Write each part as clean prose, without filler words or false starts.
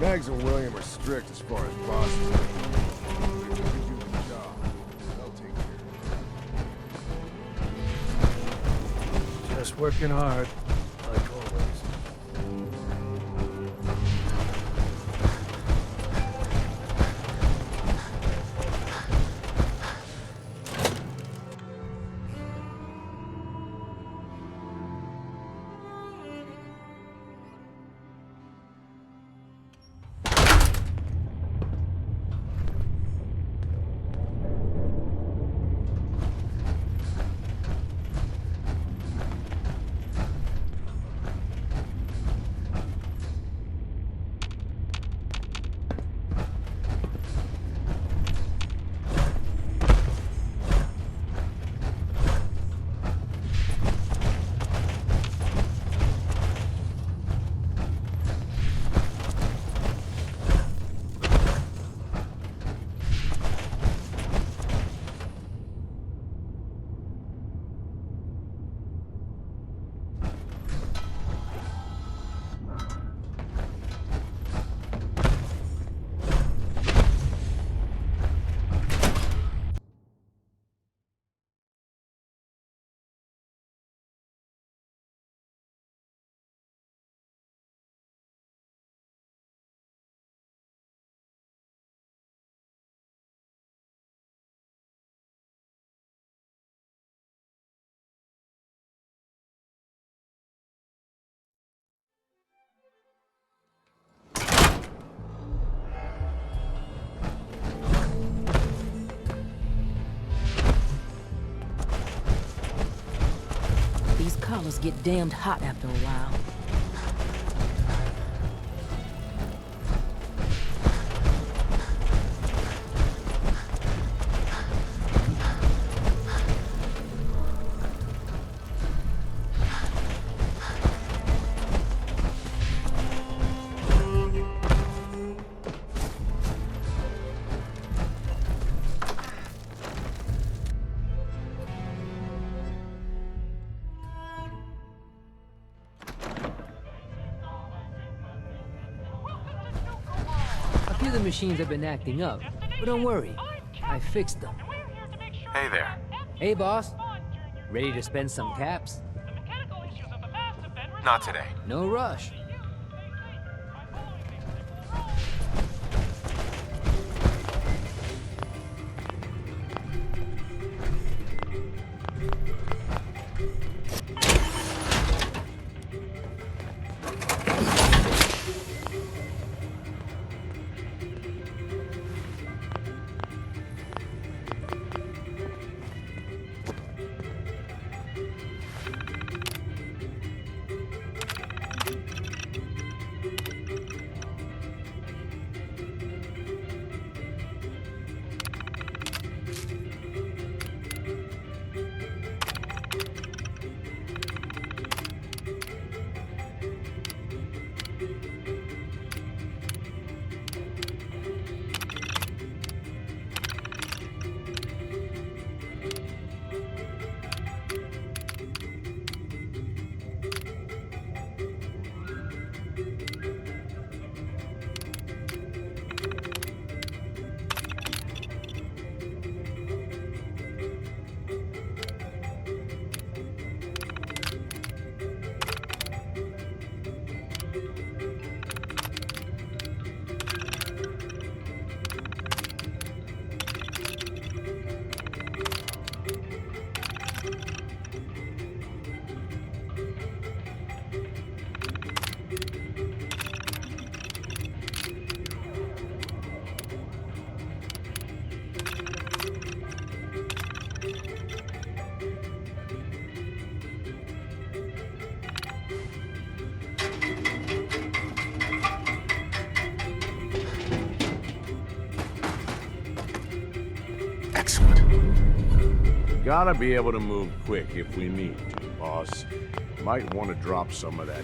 Bags and William are strict as far as bosses go. If you do the job, they'll take care of it. Just working hard, like always. These collars get damned hot after a while. A few of the machines have been acting up, but don't worry, I fixed them. Hey there. Hey, boss. Ready to spend some caps? Not today. No rush. Gotta be able to move quick if we need to, boss. Might want to drop some of that.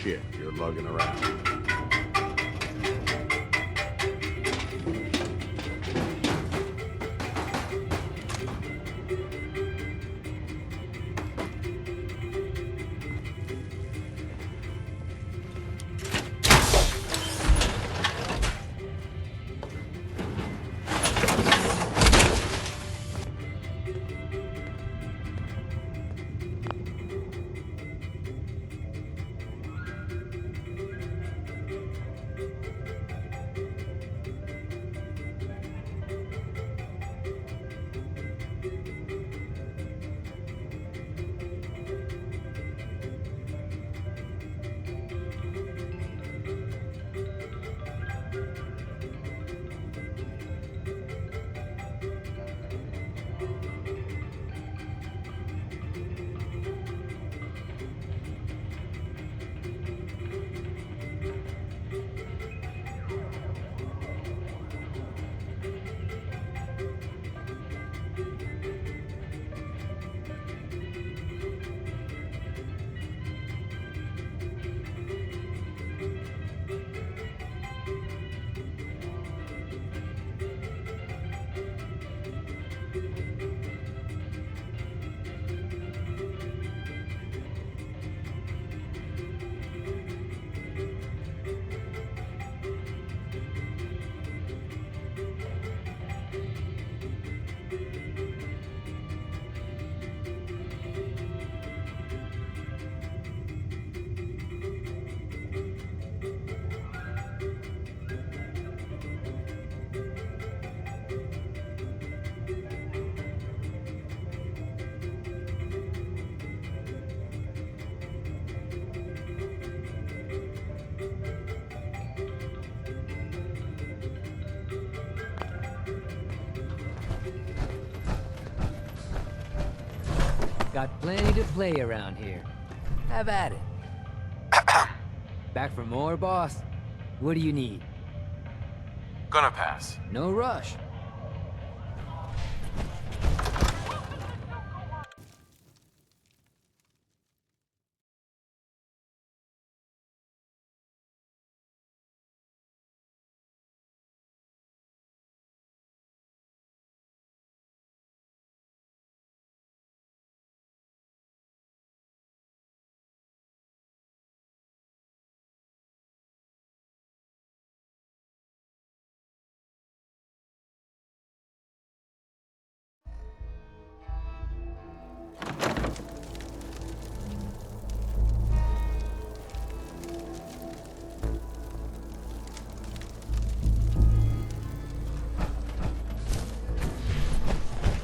shit you're lugging around. Got plenty to play around here. Have at it. Back for more, boss? What do you need? Gonna pass. No rush.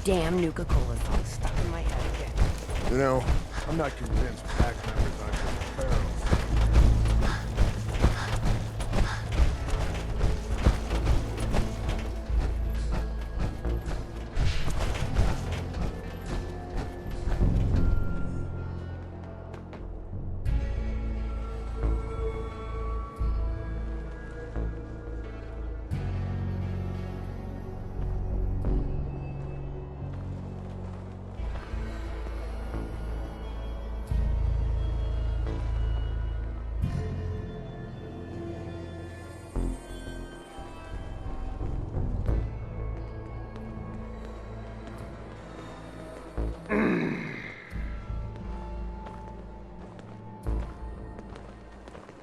Damn Nuka-Cola song stuck in my head again. You know, I'm not convinced pack members aren't just barrels.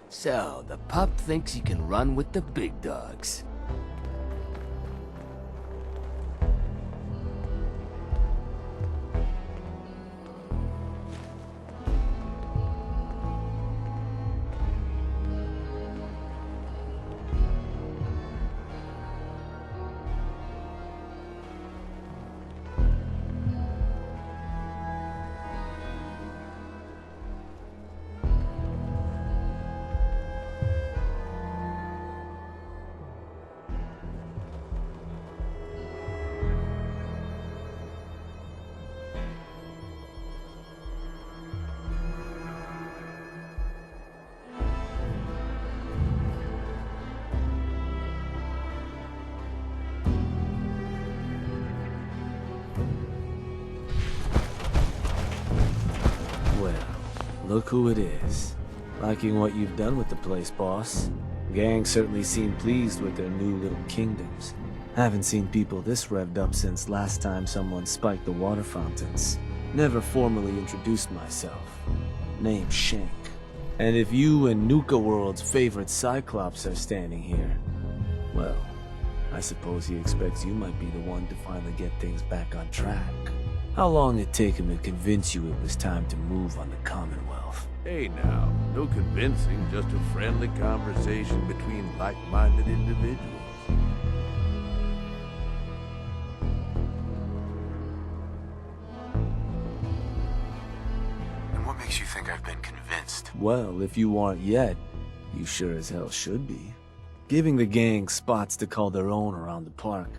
So, the pup thinks he can run with the big dogs. Well, look who it is. Liking what you've done with the place, boss. Gang certainly seem pleased with their new little kingdoms. Haven't seen people this revved up since last time someone spiked the water fountains. Never formally introduced myself. Name's Shank. And if you and Nuka World's favorite Cyclops are standing here, well, I suppose he expects you might be the one to finally get things back on track. How long it take him to convince you it was time to move on the Commonwealth? Hey now, no convincing, just a friendly conversation between like-minded individuals. And what makes you think I've been convinced? Well, if you aren't yet, you sure as hell should be. Giving the gang spots to call their own around the park,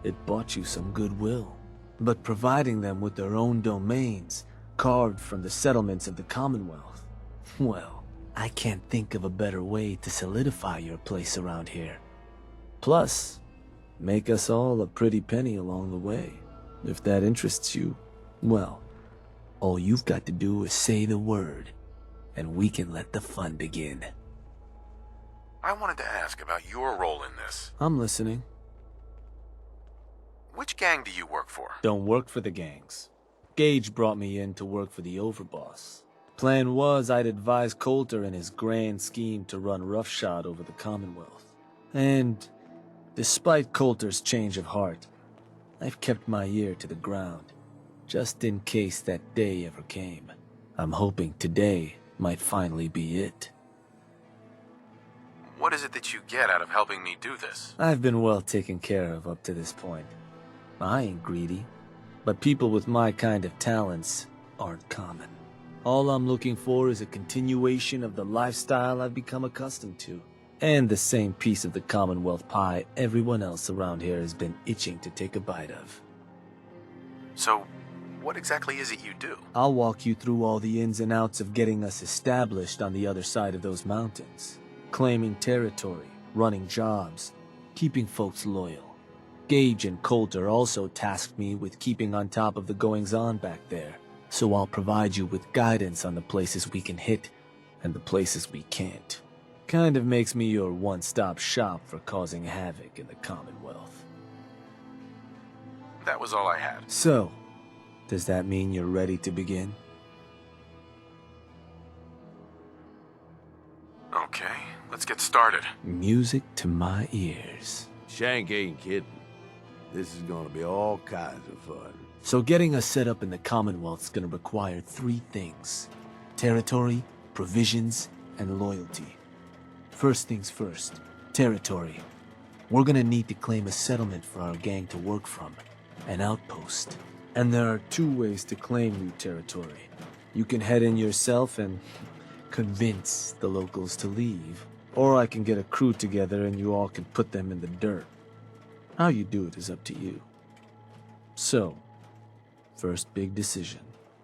it bought you some goodwill. But providing them with their own domains, carved from the settlements of the Commonwealth, well, I can't think of a better way to solidify your place around here. Plus, make us all a pretty penny along the way. If that interests you, well, all you've got to do is say the word, and we can let the fun begin. I wanted to ask about your role in this. I'm listening. Which gang do you work for? Don't work for the gangs. Gage brought me in to work for the overboss. Plan was I'd advise Coulter in his grand scheme to run roughshod over the Commonwealth. And despite Coulter's change of heart, I've kept my ear to the ground, just in case that day ever came. I'm hoping today might finally be it. What is it that you get out of helping me do this? I've been well taken care of up to this point. I ain't greedy, but people with my kind of talents aren't common. All I'm looking for is a continuation of the lifestyle I've become accustomed to, and the same piece of the Commonwealth pie everyone else around here has been itching to take a bite of. So, what exactly is it you do? I'll walk you through all the ins and outs of getting us established on the other side of those mountains. Claiming territory, running jobs, keeping folks loyal. Gage and Coulter also tasked me with keeping on top of the goings-on back there, so I'll provide you with guidance on the places we can hit and the places we can't. Kind of makes me your one-stop shop for causing havoc in the Commonwealth. That was all I had. So, does that mean you're ready to begin? Okay, let's get started. Music to my ears. Shank ain't kidding. This is gonna be all kinds of fun. So getting us set up in the Commonwealth's gonna require 3 things: territory, provisions, and loyalty. First things first, territory. We're gonna need to claim a settlement for our gang to work from, an outpost. And there are 2 ways to claim new territory. You can head in yourself and convince the locals to leave, or I can get a crew together and you all can put them in the dirt. How you do it is up to you. So, first big decision.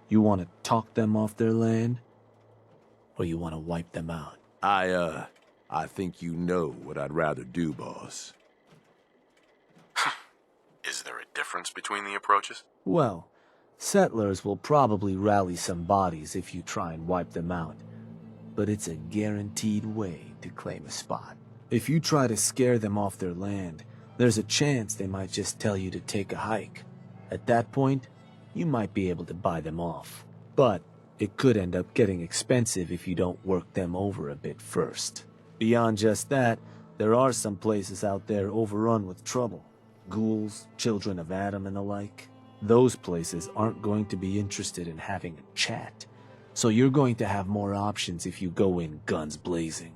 You want to talk them off their land, or you want to wipe them out? I think you know what I'd rather do, boss. Is there a difference between the approaches? Well, settlers will probably rally some bodies if you try and wipe them out, but it's a guaranteed way to claim a spot. If you try to scare them off their land, there's a chance they might just tell you to take a hike. At that point, you might be able to buy them off. But it could end up getting expensive if you don't work them over a bit first. Beyond just that, there are some places out there overrun with trouble. Ghouls, children of Adam, and the like. Those places aren't going to be interested in having a chat. So you're going to have more options if you go in guns blazing.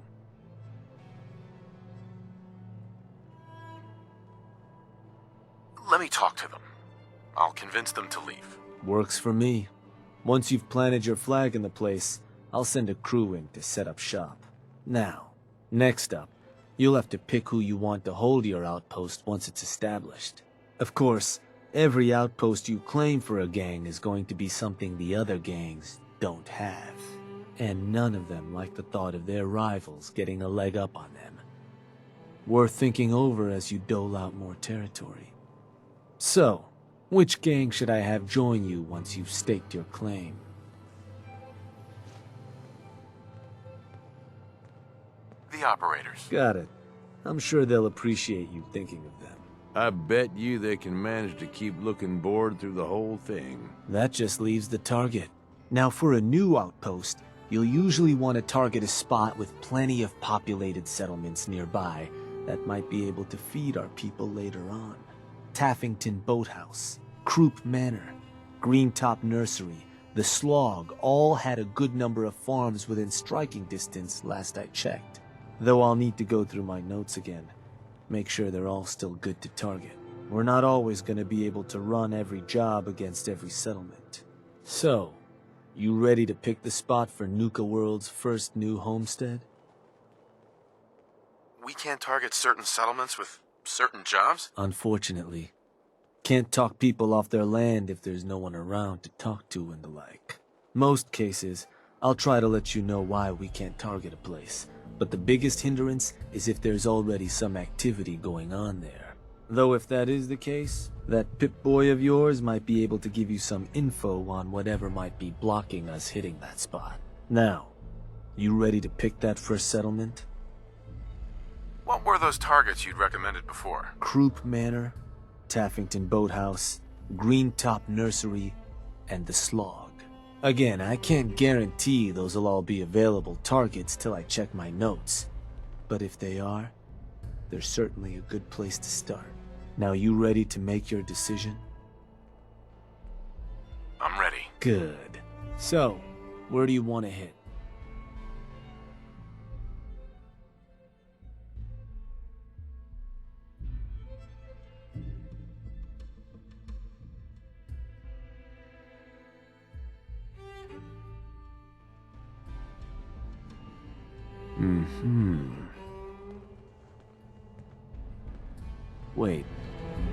Let me talk to them. I'll convince them to leave. Works for me. Once you've planted your flag in the place, I'll send a crew in to set up shop. Now, next up, you'll have to pick who you want to hold your outpost once it's established. Of course, every outpost you claim for a gang is going to be something the other gangs don't have. And none of them like the thought of their rivals getting a leg up on them. Worth thinking over as you dole out more territory. So, which gang should I have join you once you've staked your claim? operators. Got it. I'm sure they'll appreciate you thinking of them. I bet you they can manage to keep looking bored through the whole thing. That just leaves the target. Now, for a new outpost, you'll usually want to target a spot with plenty of populated settlements nearby that might be able to feed our people later on. Taffington Boathouse, Croup Manor, Greentop Nursery, the Slog all had a good number of farms within striking distance last I checked. Though I'll need to go through my notes again. Make sure they're all still good to target. We're not always going to be able to run every job against every settlement. So, you ready to pick the spot for Nuka World's first new homestead? We can't target certain settlements with certain jobs? Unfortunately. Can't talk people off their land if there's no one around to talk to and the like. Most cases, I'll try to let you know why we can't target a place, but the biggest hindrance is if there's already some activity going on there. Though if that is the case, that Pip-Boy of yours might be able to give you some info on whatever might be blocking us hitting that spot. Now, you ready to pick that first settlement? What were those targets you'd recommended before? Croup Manor, Taffington Boathouse, Greentop Nursery, and the Slog. Again, I can't guarantee those will all be available targets till I check my notes. But if they are, they're certainly a good place to start. Now you ready to make your decision? I'm ready. Good. So, where do you want to hit? Wait,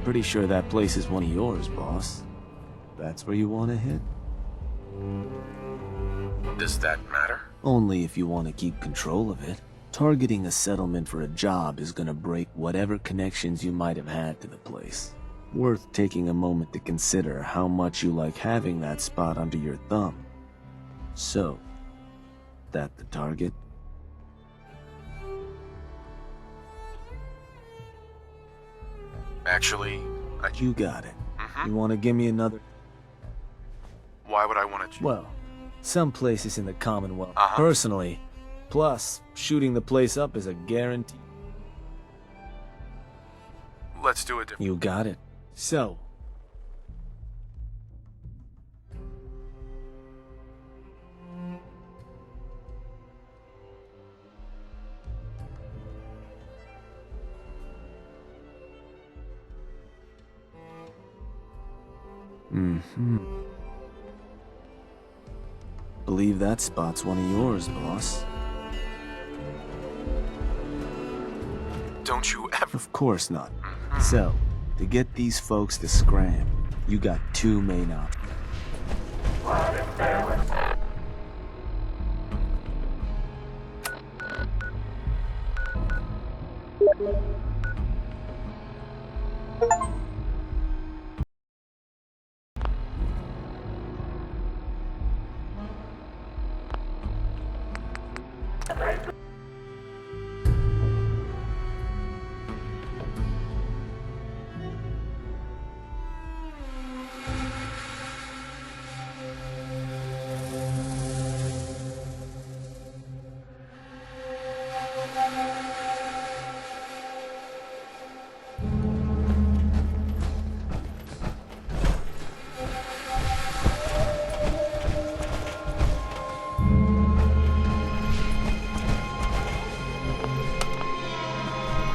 pretty sure that place is one of yours, boss. That's where you want to hit? Does that matter? Only if you want to keep control of it. Targeting a settlement for a job is gonna break whatever connections you might have had to the place. Worth taking a moment to consider how much you like having that spot under your thumb. So, that the target? Actually, You got it. You want to give me another? why would I want to... Well, some places in the Commonwealth. Uh-huh. Personally. Plus, shooting the place up is a guarantee. Let's do it different. You got it. So. Believe that spot's one of yours, boss. Don't you ever... Of course not. So, to get these folks to scram, you got two main options.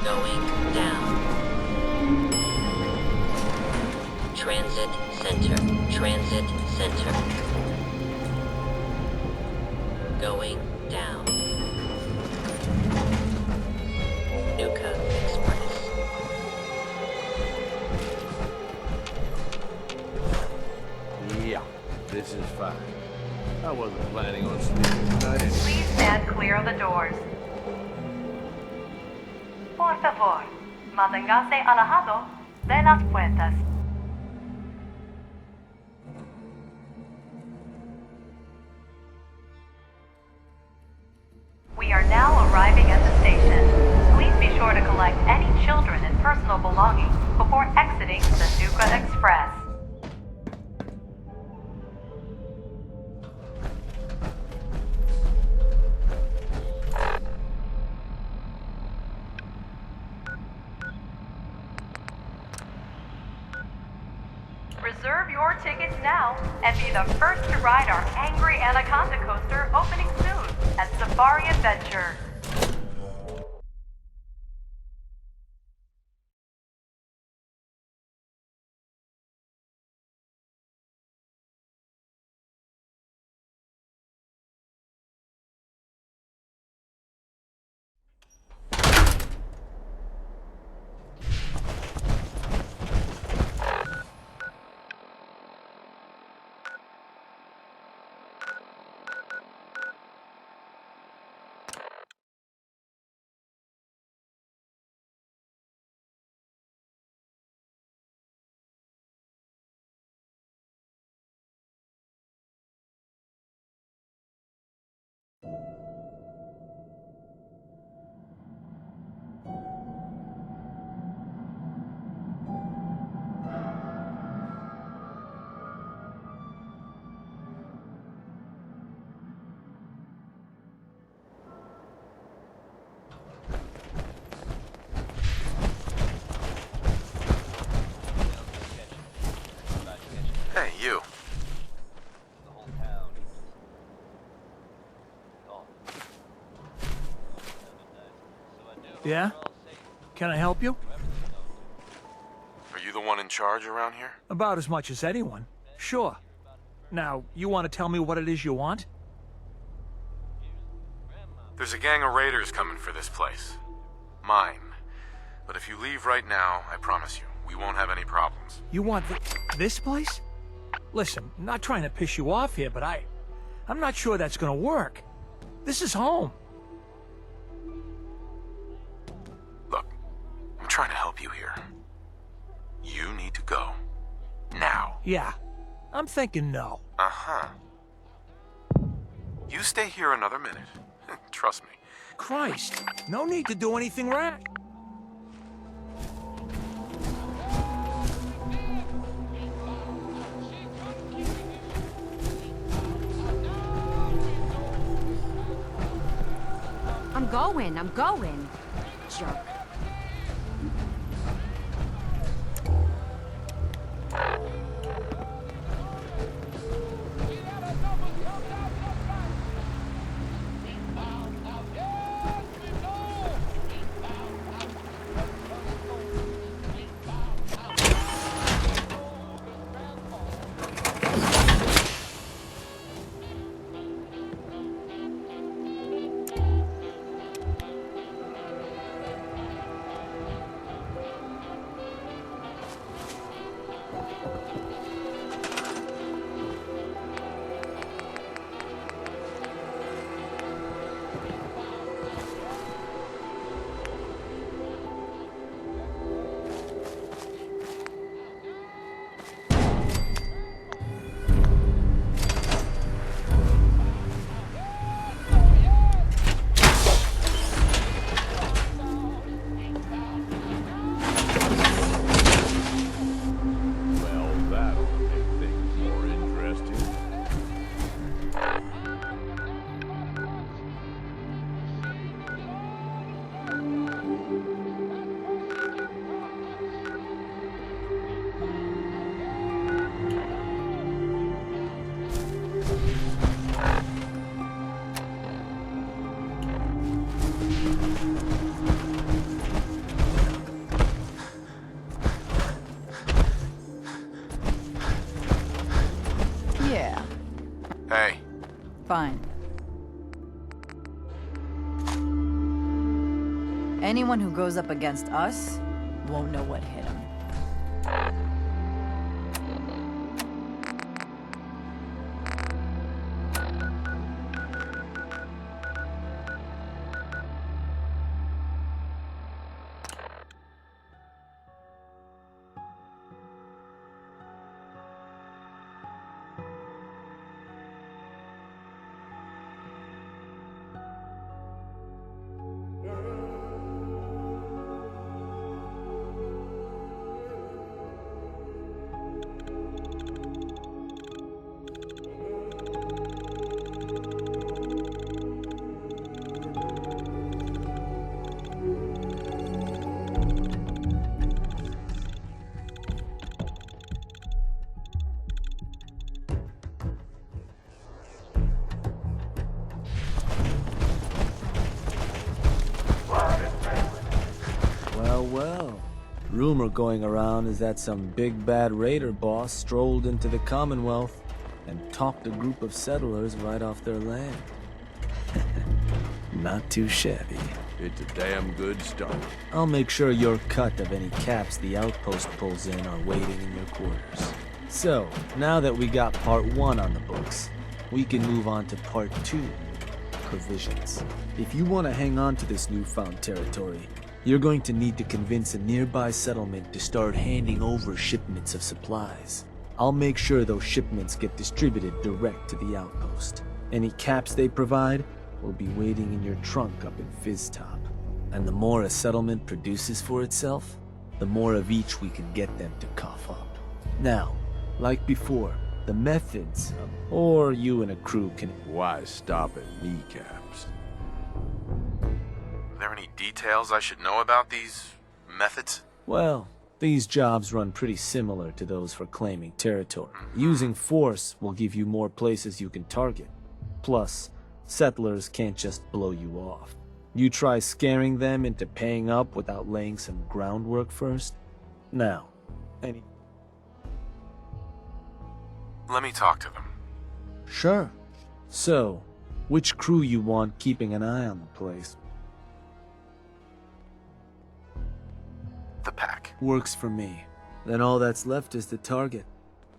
Going down. Transit center. Transit center. Going down. Nuka Express. Yeah, this is fine. I wasn't planning on sleeping tonight anyway. Please stand clear of the doors. Por favor, manténgase alejado de las puertas. We are now arriving at the station. children and personal belongings before exiting the Nuka Express. Reserve your tickets now and be the first to ride our Angry Anaconda coaster opening soon at Safari Adventure. Hey, you. Yeah? Can I help you? Are you the one in charge around here? About as much as anyone. Sure. Now, you want to tell me what it is you want? There's a gang of raiders coming for this place. Mine. But if you leave right now, I promise you, we won't have any problems. You want this place? Listen, I'm not trying to piss you off here, but I'm not sure that's gonna work. This is home. Look, I'm trying to help you here. You need to go. Now. Yeah, I'm thinking no. Uh-huh. You stay here another minute. Trust me. Christ, no need to do anything rash. I'm going. Jerk. Yeah, Hey, fine. Anyone who goes up against us won't know what hit him. well. Rumor going around is that some big bad raider boss strolled into the Commonwealth and talked a group of settlers right off their land. Not too shabby. It's a damn good start. I'll make sure your cut of any caps the outpost pulls in are waiting in your quarters. So, now that we got part 1 on the books, we can move on to part 2, provisions. If you want to hang on to this newfound territory, you're going to need to convince a nearby settlement to start handing over shipments of supplies. I'll make sure those shipments get distributed direct to the outpost. Any caps they provide will be waiting in your trunk up in Fizztop. And the more a settlement produces for itself, the more of each we can get them to cough up. Now, like before, the methods, or you and a crew can... Why stop at kneecaps? Are there any details I should know about these methods? Well, these jobs run pretty similar to those for claiming territory. Using force will give you more places you can target. Plus, settlers can't just blow you off. You try scaring them into paying up without laying some groundwork first? Now, Let me talk to them. Sure. So, which crew you want keeping an eye on the place? The pack. Works for me. Then all that's left is the target.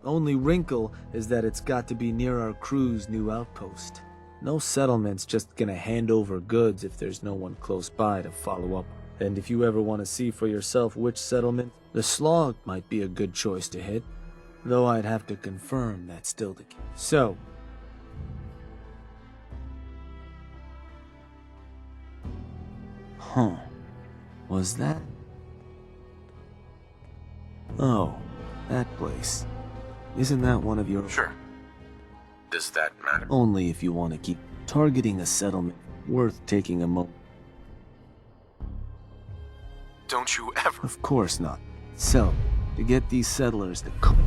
Only wrinkle is that it's got to be near our crew's new outpost. No settlement's just gonna hand over goods if there's no one close by to follow up. And if you ever want to see for yourself which settlement, the Slog might be a good choice to hit. Though I'd have to confirm that's still the case. So, was that? Oh, that place. Isn't that one of your... Sure. Does that matter? Only if you want to keep targeting a settlement worth taking a moment. Don't you ever... Of course not. So, to get these settlers to come...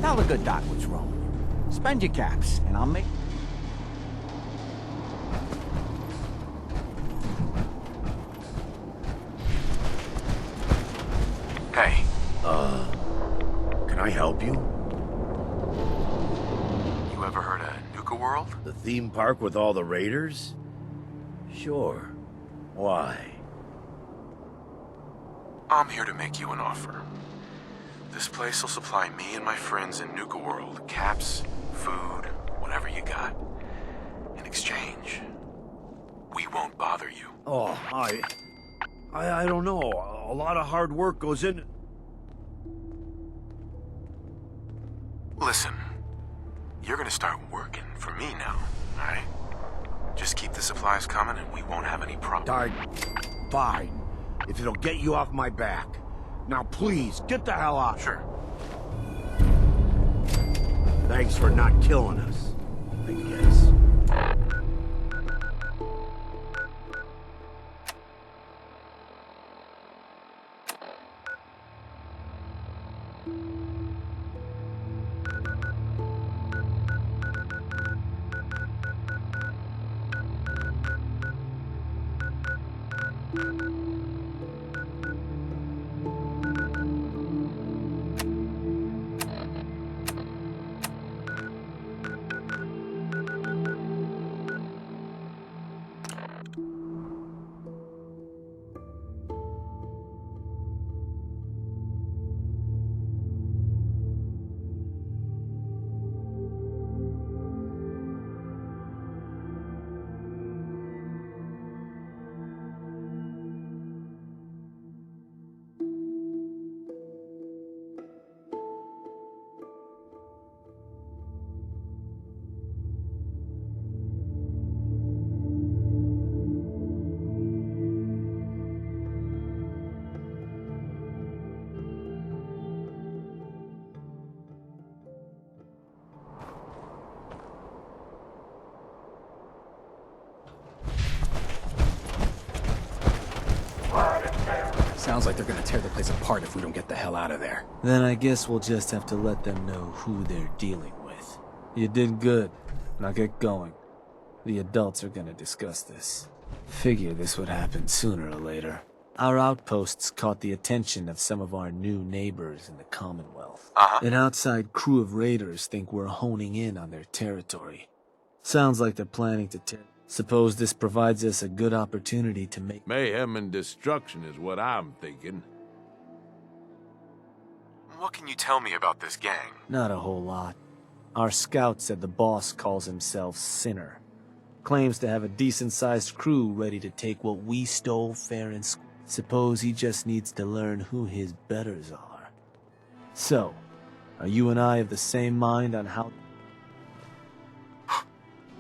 Tell the good doc what's wrong. Spend your caps, and I'll make... Hey. Can I help you? You ever heard of Nuka World? The theme park with all the raiders? Sure. Why? I'm here to make you an offer. This place will supply me and my friends in Nuka World caps, food, whatever you got. In exchange, we won't bother you. Oh, I don't know. A lot of hard work goes in... Listen, you're gonna start working for me now, alright? Just keep the supplies coming and we won't have any problems. Fine. If it'll get you off my back. Now please, get the hell out. Sure. Thanks for not killing us, I guess. Sounds like they're gonna tear the place apart if we don't get the hell out of there. Then I guess we'll just have to let them know who they're dealing with. You did good. Now get going. The adults are gonna discuss this. Figure this would happen sooner or later. Our outposts caught the attention of some of our new neighbors in the Commonwealth. An outside crew of raiders think we're honing in on their territory. Sounds like they're planning to tear. Suppose this provides us a good opportunity to make Mayhem and destruction is what I'm thinking. What can you tell me about this gang? Not a whole lot. Our scout said the boss calls himself Sinner. Claims to have a decent-sized crew ready to take what we stole fair and square. Suppose he just needs to learn who his betters are. So, are you and I of the same mind on how...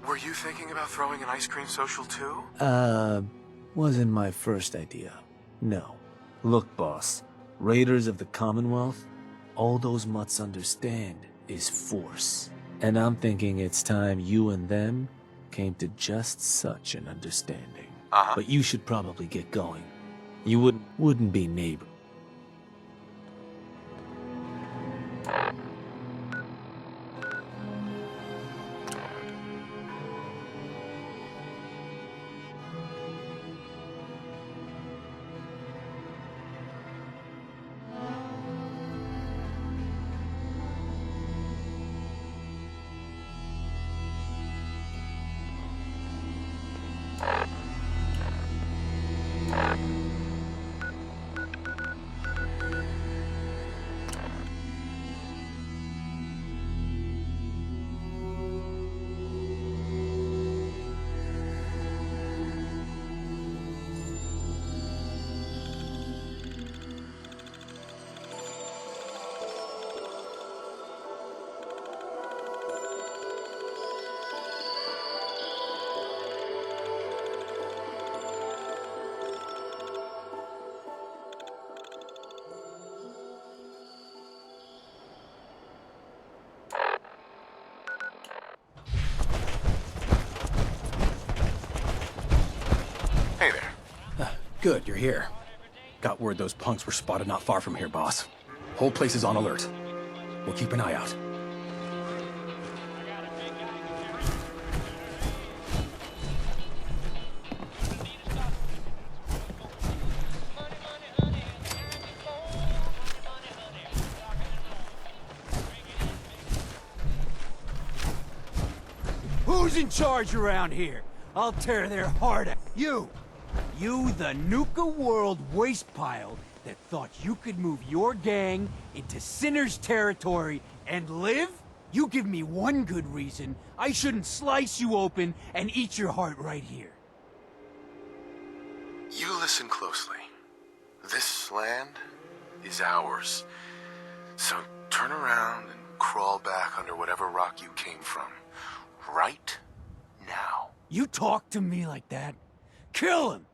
Were you thinking about throwing an ice cream social too? Wasn't my first idea. No. Look, boss. Raiders of the Commonwealth, all those mutts understand is force. And I'm thinking it's time you and them came to just such an understanding. But you should probably get going. You wouldn't be neighbor. Good, you're here. Got word those punks were spotted not far from here, boss. Whole place is on alert. We'll keep an eye out. Who's in charge around here? I'll tear their heart out. You! You, the Nuka World waste pile that thought you could move your gang into Sinner's territory and live? You give me one good reason I shouldn't slice you open and eat your heart right here. You listen closely. This land is ours. So turn around and crawl back under whatever rock you came from. Right now. You talk to me like that? Kill him!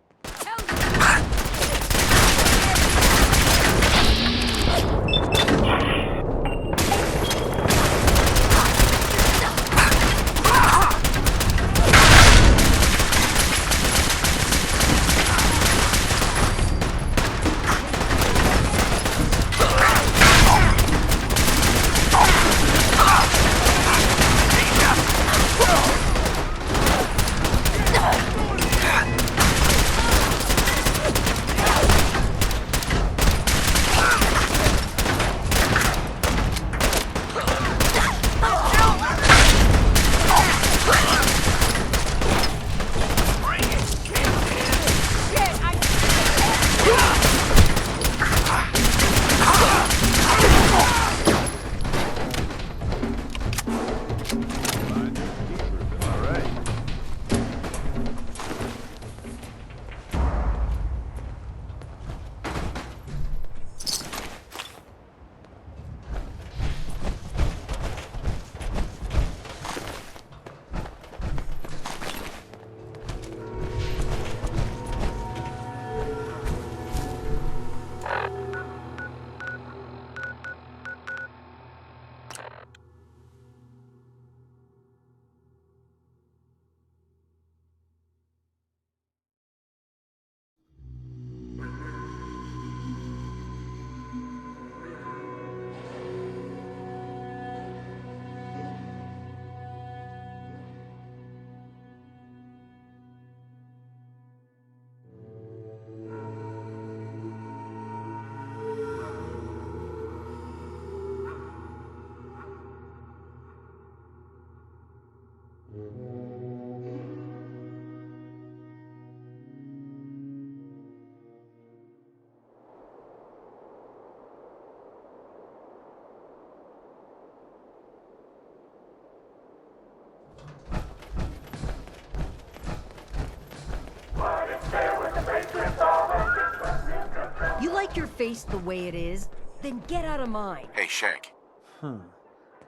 You like your face the way it is? Then get out of mine. Hey, Shank.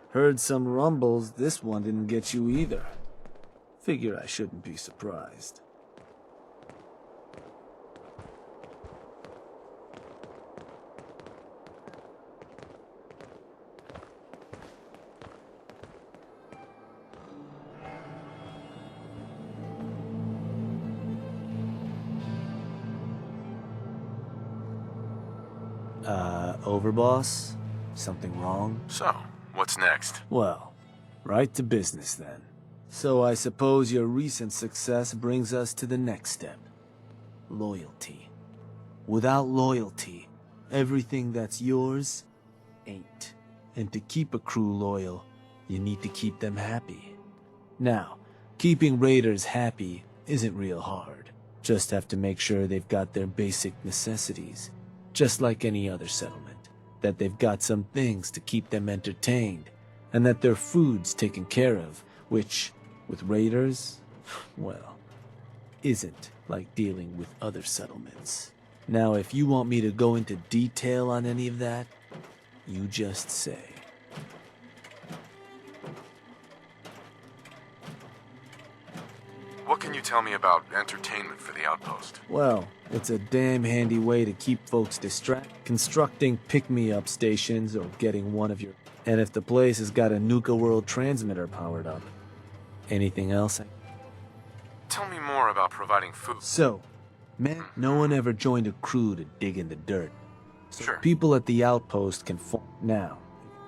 Heard some rumbles, this one didn't get you either. Figure I shouldn't be surprised. Overboss? Something wrong? So, what's next? Well, right to business then. So I suppose your recent success brings us to the next step. Loyalty. Without loyalty, everything that's yours ain't. And to keep a crew loyal, you need to keep them happy. Now, keeping raiders happy isn't real hard. Just have to make sure they've got their basic necessities, just like any other settlement. That they've got some things to keep them entertained, and that their food's taken care of, which, with raiders, well, isn't like dealing with other settlements. Now, if you want me to go into detail on any of that, you just say. What can you tell me about entertainment for the outpost? Well, it's a damn handy way to keep folks distracted. Constructing pick-me-up stations or getting one of your... And if the place has got a Nuka World transmitter powered up. Anything else? Tell me more about providing food. So, man, no one ever joined a crew to dig in the dirt. So Sure. people at the outpost can form. Now,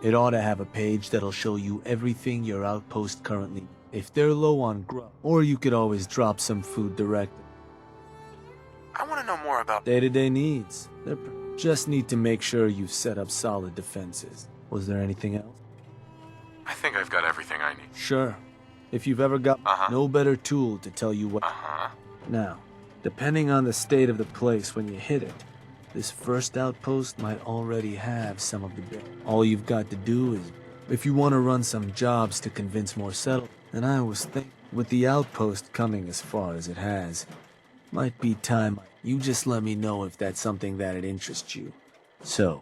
it ought to have a page that'll show you everything your outpost currently... If they're low on grub, or you could always drop some food direct. I want to know more about... Day-to-day needs. Just need to make sure you've set up solid defenses. Was there anything else? I think I've got everything I need. Sure. If you've ever got no better tool to tell you what... Now, depending on the state of the place when you hit it, this first outpost might already have some of the bit. All you've got to do is, if you want to run some jobs to convince more settlers, then I was thinking, with the outpost coming as far as it has, might be time you just let me know if that's something that'd interest you. So,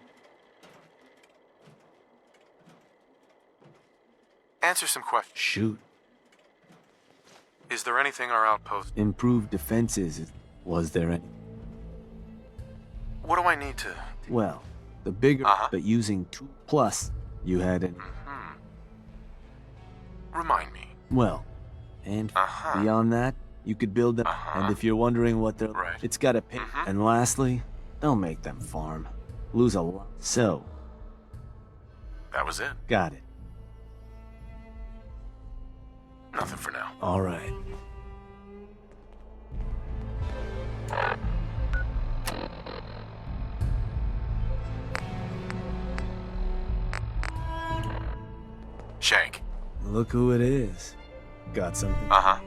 answer some questions. shoot. Is there anything our outpost... Improved defenses. Was there any? What do I need to... Well, the bigger, but using 2 plus, you had an... Remind me. Well, and beyond that, you could build them. And if you're wondering what they're... Right. It's gotta pay. And lastly, don't make them farm. Lose a lot. So, That was it. got it. Nothing for now. All right. Shank. Look who it is. Got something? I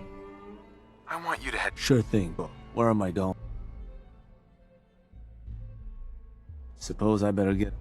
want you to head... Sure thing, but where am I going? Suppose I better get...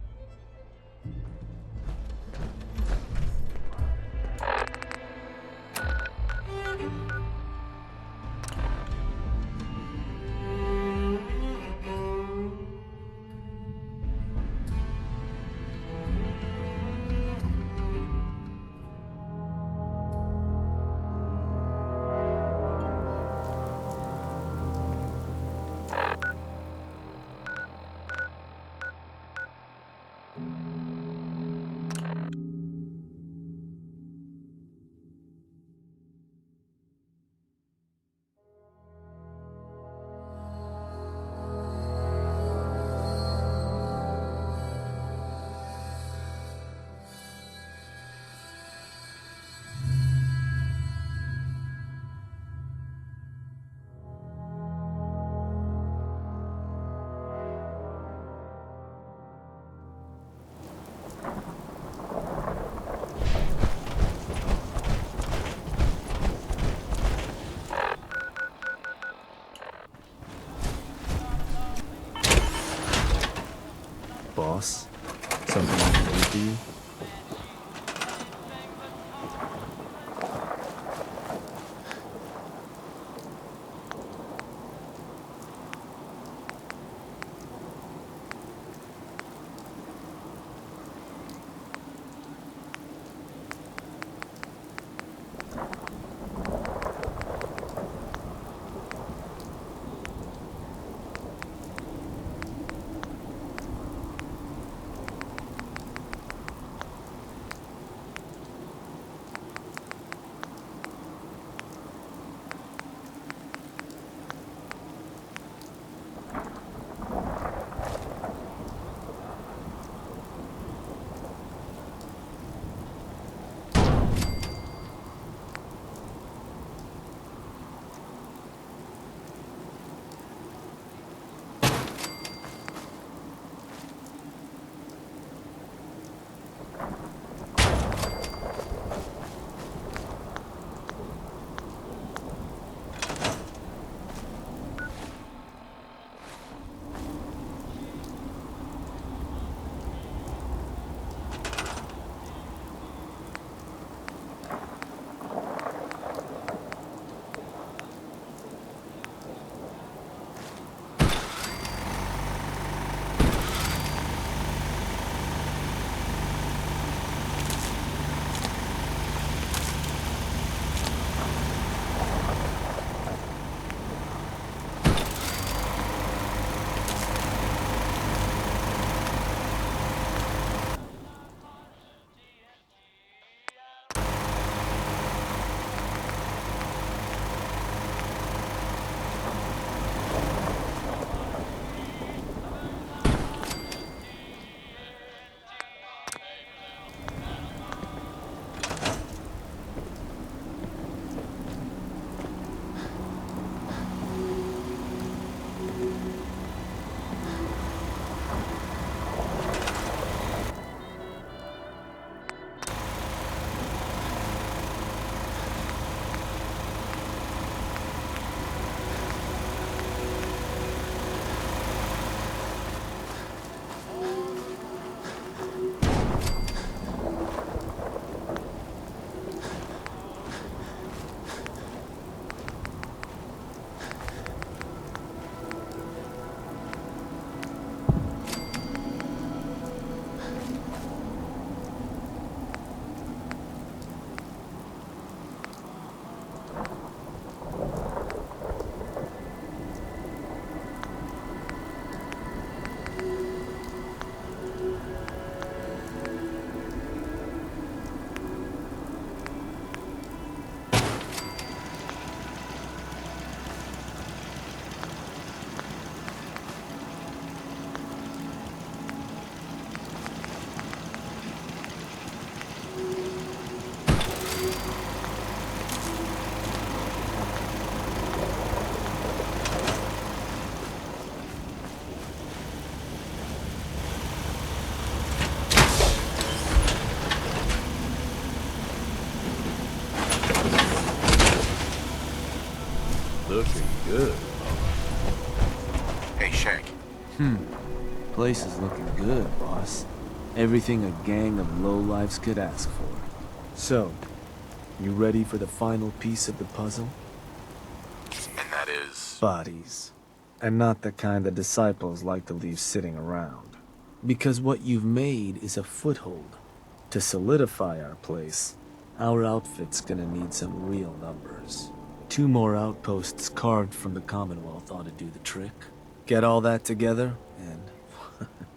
Boss? Something I can do for you? good. Hey, Shank. Place is looking good, boss. Everything a gang of lowlifes could ask for. So, you ready for the final piece of the puzzle? And that is... Bodies. And not the kind the disciples like to leave sitting around. Because what you've made is a foothold. To solidify our place, our outfit's gonna need some real numbers. 2 more outposts carved from the Commonwealth ought to do the trick. Get all that together, and,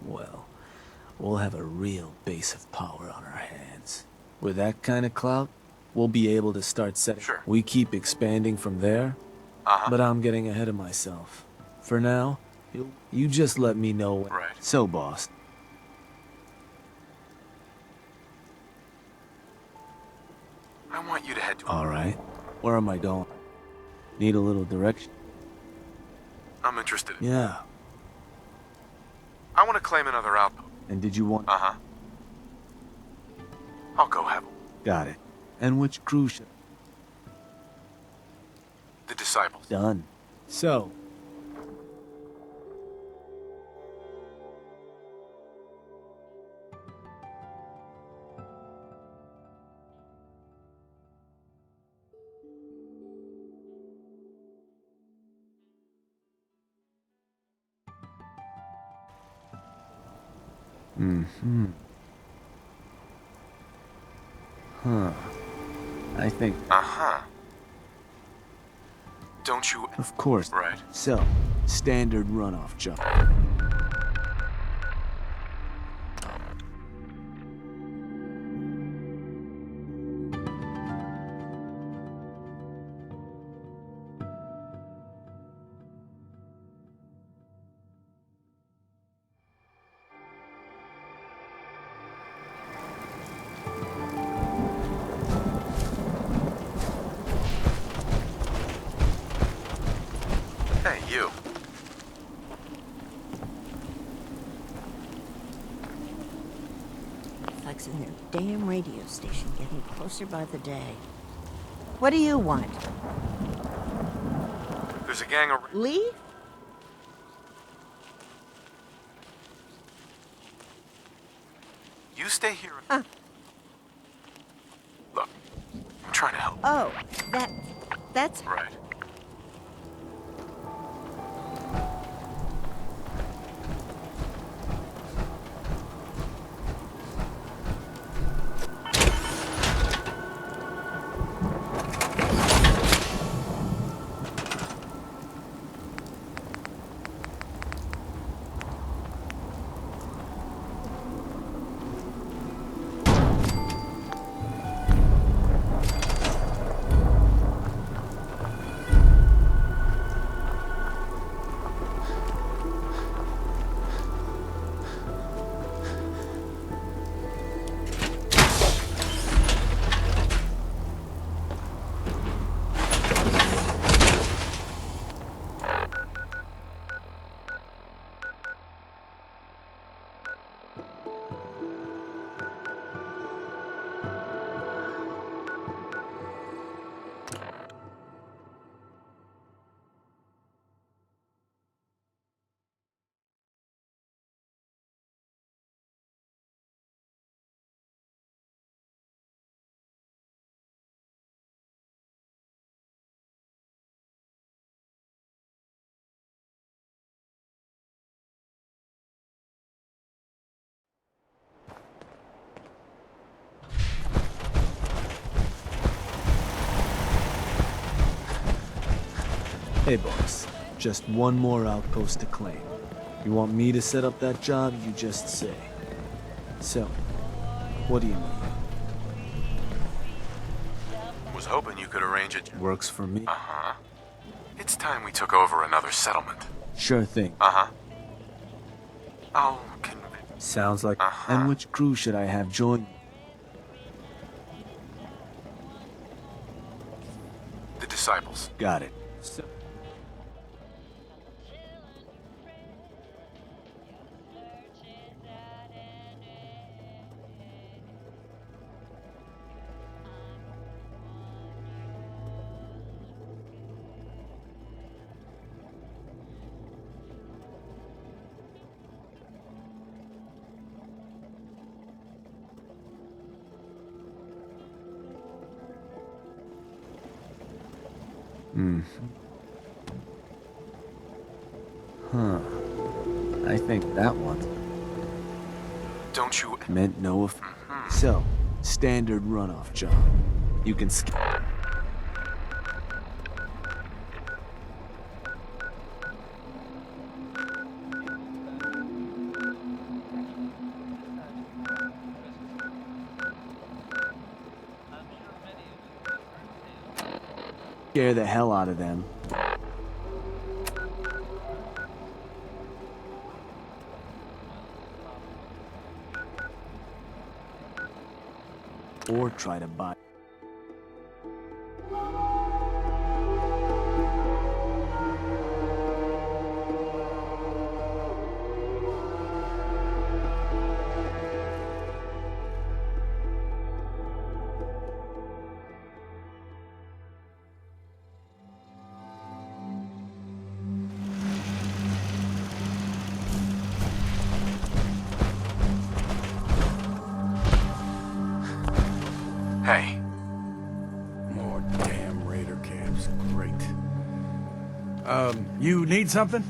well, we'll have a real base of power on our hands. With that kind of clout, we'll be able to start setting... Sure. We keep expanding from there, but I'm getting ahead of myself. For now, you just let me know when... Right. So, boss. I want you to head to... Alright. Where am I going? Need a little direction? I'm interested. Yeah. I want to claim another outpost. And did you want... Uh-huh. I'll go have... Got it. And which crew should... The disciples. Done. So... Huh. I think... Uh-huh. Don't you... Of course. Right. So, standard runoff job. Hey, you. Flexing their damn radio station, getting closer by the day. What do you want? There's a gang of... Leave? You stay here. Look, I'm trying to help. Oh, that's... Right. Hey, boss. Just one more outpost to claim. You want me to set up that job, you just say. So, what do you need? Was hoping you could arrange it. Works for me. Uh-huh. It's time we took over another settlement. Sure thing. Uh-huh. I'll convince... Sounds like... And which crew should I have join? The disciples. Got it. So Huh. I think that one Don't you... meant no So, standard runoff job. You can scare the hell out of them. Or try to buy. Hey. More damn raider camps. Great. You need something?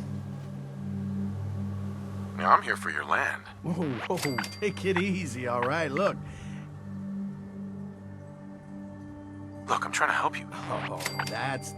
Yeah, I'm here for your land. Whoa, whoa, take it easy, all right? Look. Look, I'm trying to help you. Oh, that's...